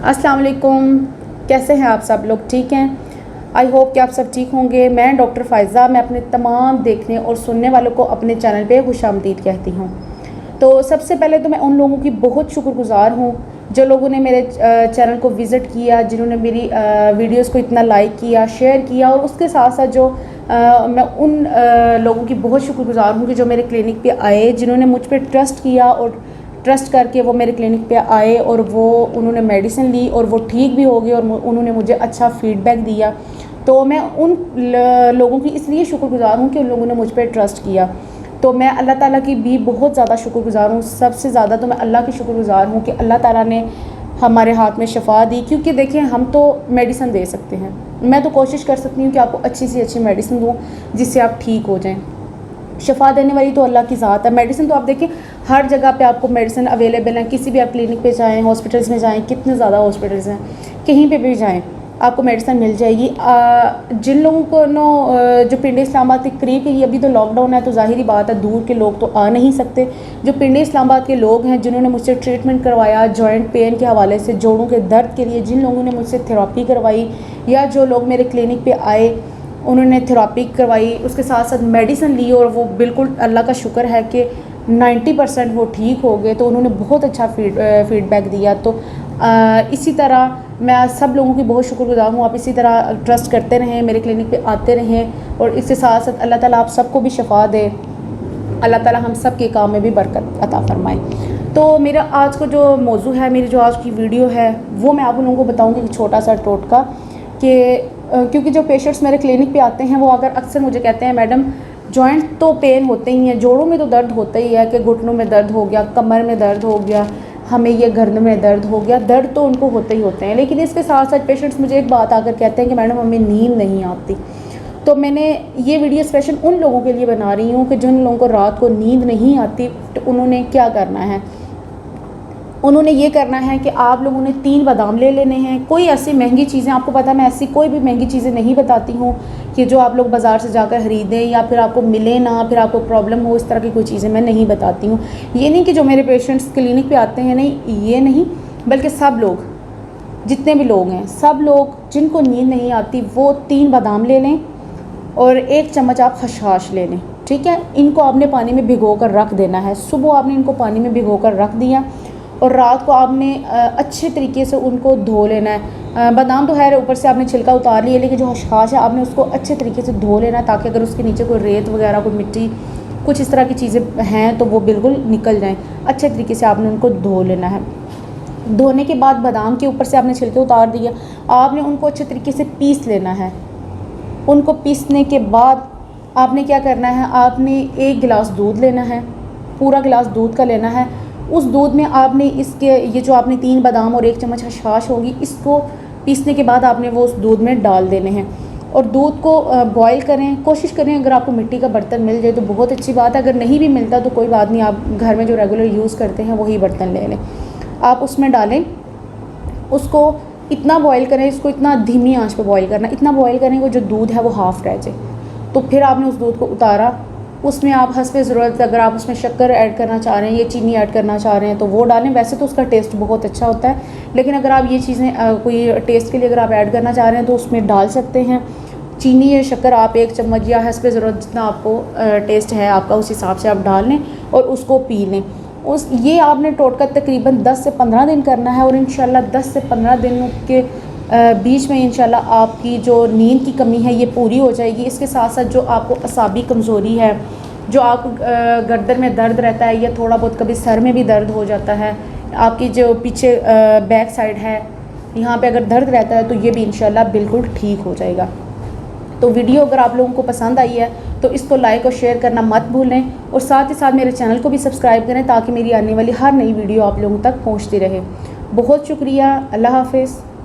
अस्सलाम वालेकुम। कैसे हैं आप सब लोग? ठीक हैं? आई होप कि आप सब ठीक होंगे। मैं डॉक्टर फ़ायज़ा, मैं अपने तमाम देखने और सुनने वालों को अपने चैनल पे खुशामदीद कहती हूँ। तो सबसे पहले तो मैं उन लोगों की बहुत शुक्रगुज़ार हूँ जो लोगों ने मेरे चैनल को विज़िट किया, जिन्होंने मेरी वीडियोस को इतना लाइक किया, शेयर किया, और उसके साथ साथ जो मैं उन लोगों की बहुत शुक्रगुज़ार हूँ कि जो मेरे क्लिनिक पे आए, जिन्होंने मुझ पे ट्रस्ट किया और ट्रस्ट करके वो मेरे क्लिनिक पे आए और उन्होंने मेडिसिन ली और वो ठीक भी हो गए और उन्होंने मुझे अच्छा फ़ीडबैक दिया। तो मैं उन लोगों की इसलिए शुक्रगुज़ार हूँ कि उन लोगों ने मुझ पर ट्रस्ट किया। तो मैं अल्लाह ताला की भी बहुत ज़्यादा शुक्रगुज़ार हूँ। सबसे ज़्यादा तो मैं अल्लाह की शुक्रगुज़ार हूँ कि अल्लाह ताला ने हमारे हाथ में शफ़ा दी, क्योंकि देखिए हम तो मेडिसिन दे सकते हैं, मैं तो कोशिश कर सकती हूँ कि आपको अच्छी से अच्छी मेडिसिन दूँ जिससे आप ठीक हो जाएँ। शफ़ा देने वाली तो अल्लाह की ज़ात है। मेडिसिन तो आप देखिए हर जगह पे आपको मेडिसिन अवेलेबल है। किसी भी आप क्लिनिक पे जाएँ, हॉस्पिटल्स में जाएँ, कितने ज़्यादा हॉस्पिटल्स हैं, कहीं पे भी जाएँ आपको मेडिसिन मिल जाएगी। जिन लोगों को जो पिंडी इस्लामाबाद के करीब के, अभी तो लॉकडाउन है तो ज़ाहिर बात है दूर के लोग तो आ नहीं सकते। जो पिंडी इस्लामाबाद के लोग हैं जिन्होंने मुझसे ट्रीटमेंट करवाया जॉइंट पेन के हवाले से, जोड़ों के दर्द के लिए, जिन लोगों ने मुझसे थेरेपी करवाई, या जो लोग मेरे क्लिनिक पे आए उन्होंने थेरेपी करवाई, उसके साथ साथ मेडिसिन ली और वो बिल्कुल अल्लाह का शुक्र है कि 90% वो ठीक हो गए, तो उन्होंने बहुत अच्छा फ़ीडबैक दिया। तो इसी तरह मैं सब लोगों की बहुत शुक्रगुज़ार हूँ। आप इसी तरह ट्रस्ट करते रहें, मेरे क्लिनिक पे आते रहें, और इसके साथ साथ अल्लाह ताला आप सबको भी शफ़ा दे। अल्लाह ताला हम सब के काम में भी बरकत अता फ़रमाए। तो मेरा आज को जो मौजू है, मेरी जो आज की वीडियो है, वो मैं आप लोगों को बताऊँगी एक छोटा सा टोटका कि क्योंकि जो पेशेंट्स मेरे क्लिनिक पे आते हैं वो अगर अक्सर मुझे कहते हैं मैडम जॉइंट तो पेन होते ही हैं, जोड़ों में तो दर्द होता ही है कि घुटनों में दर्द हो गया, कमर में दर्द हो गया, हमें ये गर्दन में दर्द हो गया, दर्द तो उनको होते ही होते हैं। लेकिन इसके साथ साथ पेशेंट्स मुझे एक बात आकर कहते हैं कि मैडम हमें नींद नहीं आती। तो मैंने ये वीडियो स्पेशल उन लोगों के लिए बना रही हूँ कि जिन लोगों को रात को नींद नहीं आती, तो उन्होंने क्या करना है। उन्होंने ये करना है कि आप लोगों ने 3 बादाम ले लेने हैं। कोई ऐसी महंगी चीज़ें, आपको पता है मैं ऐसी कोई भी महंगी चीज़ें नहीं बताती हूँ कि जो आप लोग बाज़ार से जाकर ख़रीदें या फिर आपको मिले ना, फिर आपको प्रॉब्लम हो, इस तरह की कोई चीज़ें मैं नहीं बताती हूँ। ये नहीं कि जो मेरे पेशेंट्स क्लिनिक पे आते हैं, नहीं ये नहीं, बल्कि सब लोग, जितने भी लोग हैं, सब लोग जिनको नींद नहीं आती वो 3 बादाम ले लें और 1 चम्मच आप खसखस ले लें। ठीक है, इनको आपने पानी में भिगो कर रख देना है। सुबह आपने इनको पानी में भिगो कर रख दिया और रात को आपने अच्छे तरीके से उनको धो लेना है। बादाम तो है ऊपर से आपने छिलका उतार लिया, लेकिन जो खसखस है आपने उसको अच्छे तरीके से धो लेना, ताकि अगर उसके नीचे कोई रेत वगैरह, कोई मिट्टी, कुछ इस तरह की चीज़ें हैं तो वो बिल्कुल निकल जाएं। अच्छे तरीके से आपने उनको धो लेना है। धोने के बाद बादाम के ऊपर से आपने छिलके उतार दिया, आपने उनको अच्छे तरीके से पीस लेना है। उनको पीसने के बाद आपने क्या करना है, आपने 1 गिलास दूध लेना है, पूरा गिलास दूध का लेना है। उस दूध में आपने ये जो आपने 3 बादाम और 1 चम्मच खसखस होगी, इसको पीसने के बाद आपने वो उस दूध में डाल देने हैं और दूध को बॉईल करें। कोशिश करें अगर आपको मिट्टी का बर्तन मिल जाए तो बहुत अच्छी बात है, अगर नहीं भी मिलता तो कोई बात नहीं, आप घर में जो रेगुलर यूज़ करते हैं वही बर्तन ले लें। आप उसमें डालें, उसको इतना बॉईल करें, इसको इतना धीमी आंच पे बॉईल करना, इतना बॉईल करें कि जो दूध है वो हाफ़ रह जाए। तो फिर आपने उस दूध को उतारा, उसमें आप हस्बे ज़रूरत अगर आप उसमें शक्कर ऐड करना चाह रहे हैं या चीनी ऐड करना चाह रहे हैं तो वो डालें। वैसे तो उसका टेस्ट बहुत अच्छा होता है, लेकिन अगर आप ये चीज़ें कोई टेस्ट के लिए अगर आप ऐड करना चाह रहे हैं तो उसमें डाल सकते हैं। चीनी या शक्कर आप 1 चम्मच या हस्बे ज़रूरत जितना आपको टेस्ट है आपका, उस हिसाब से आप डाल लें और उसको पी लें। ये आपने टोटका तकरीबन 10 से 15 दिन करना है और इंशाल्लाह 10 से 15 दिनों के बीच में इंशाल्लाह आपकी जो नींद की कमी है ये पूरी हो जाएगी। इसके साथ साथ जो आपको असाबी कमज़ोरी है, जो आपको गर्दन में दर्द रहता है या थोड़ा बहुत कभी सर में भी दर्द हो जाता है, आपकी जो पीछे बैक साइड है यहाँ पे अगर दर्द रहता है, तो ये भी इंशाल्लाह बिल्कुल ठीक हो जाएगा। तो वीडियो अगर आप लोगों को पसंद आई है तो इसको लाइक और शेयर करना मत भूलें, और साथ ही साथ मेरे चैनल को भी सब्सक्राइब करें ताकि मेरी आने वाली हर नई वीडियो आप लोगों तक पहुँचती रहे। बहुत शुक्रिया। अल्लाह हाफ़िज़।